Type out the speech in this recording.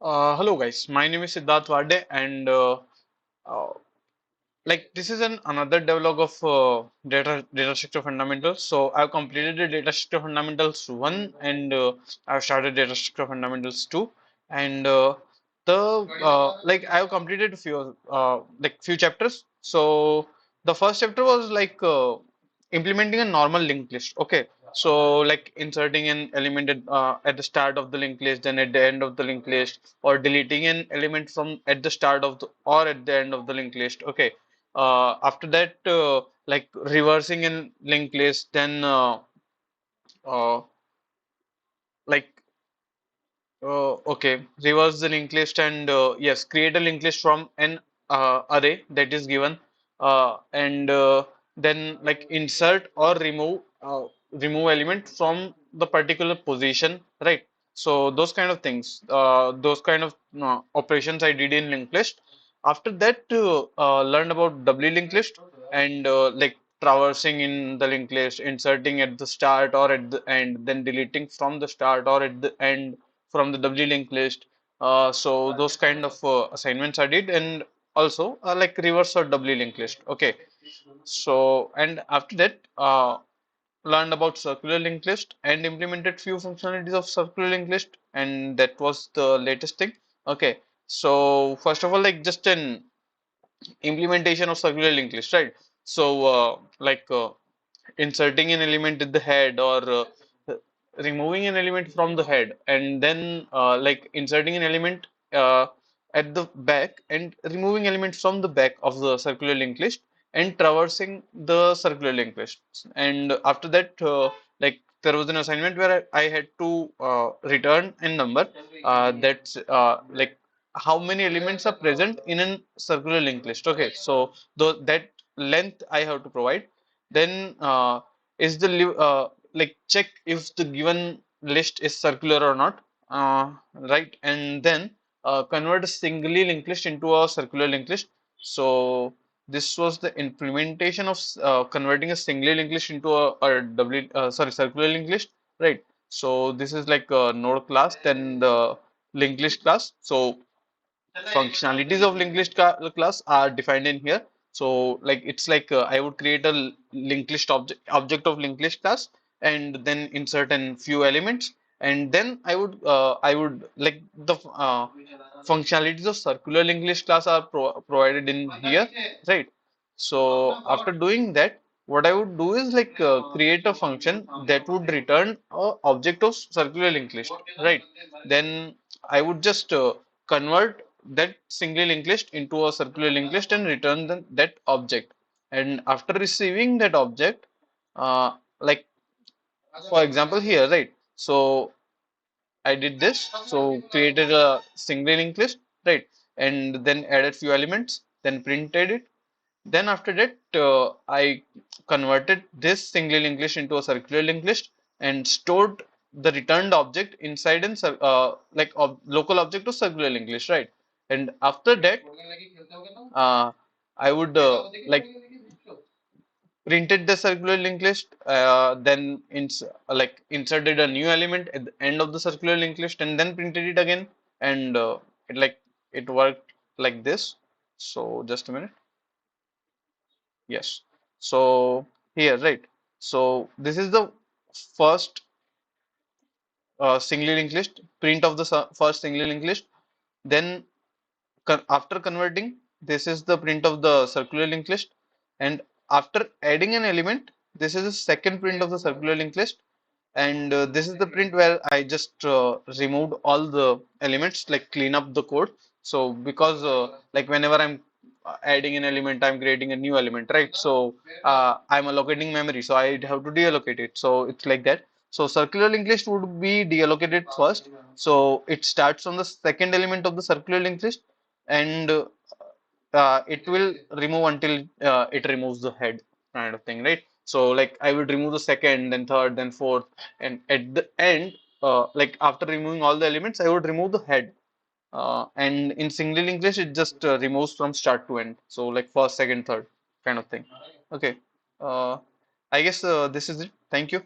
Hello guys, my name is Siddharth Varde and uh, this is another devlog of data structure fundamentals. So I've completed the data structure fundamentals 1 and I've started data structure fundamentals 2 and the I've completed few chapters. So the first chapter was implementing a normal linked list. Okay, so like inserting an element at the start of the linked list, then at the end of the linked list, or deleting an element from at the start of the or at the end of the linked list. Okay, after that, like reversing in linked list, then uh, like okay, reverse the linked list and yes, create a linked list from an array that is given, and then like insert or remove element from the particular position, right? So those kind of things, those kind of operations I did in linked list. After that, learned about doubly linked list and like traversing in the linked list, inserting at the start or at the end, then deleting from the start or at the end from the W link list. So those kind of assignments I did, and also like reverse or W link list. Okay. So and after that, learned about circular linked list and implemented few functionalities of circular linked list, and that was the latest thing. Okay. So first of all, like just an implementation of circular linked list, right? So inserting an element at the head or removing an element from the head, and then like inserting an element uh, at the back and removing element from the back of the circular linked list and traversing the circular linked list. And after that, there was an assignment where I had to return a number that's like how many elements are present in a circular linked list. Okay, so that length I have to provide. Then is the like check if the given list is circular or not, right? And then convert a singly linked list into a circular linked list. So this was the implementation of converting a singly linked list into circular linked list, right? So this is like a node class, then the linked list class. So functionalities of linked list class are defined in here. So like it's like I would create a linked list object of linked list class and then insert in few elements, and then I would like the functionalities of circular linked list class are provided in here, right? So after doing that, what I would do is like create a function that would return a object of circular linked list, right? Then I would just convert that single linked list into a circular linked list and return that object. And after receiving that object, like for example here, right? So I did this. So created a single linked list, right? And then added few elements, then printed it. Then after that, I converted this single linked list into a circular linked list and stored the returned object inside an local object of circular linked list, right? And after that, I would printed the circular linked list, then inserted a new element at the end of the circular linked list, and then printed it again, and it worked like this. So just a minute. Yes. So here, right. So this is the first singly linked list, print of the first singly linked list. Then after converting, this is the print of the circular linked list. And after adding an element, this is the second print of the circular linked list. And this is the print where I just removed all the elements, like clean up the code. So because like whenever I'm adding an element, I'm creating a new element, right? So I'm allocating memory, so I have to deallocate it. So it's like that. So circular linked list would be deallocated first. So it starts on the second element of the circular linked list, and it will remove until it removes the head, kind of thing, right? So like I would remove the second, then third, then fourth, and at the end, like after removing all the elements, I would remove the head. And in single English, it just removes from start to end. So like first, second, third, kind of thing. Okay. Uh, I guess this is it. Thank you.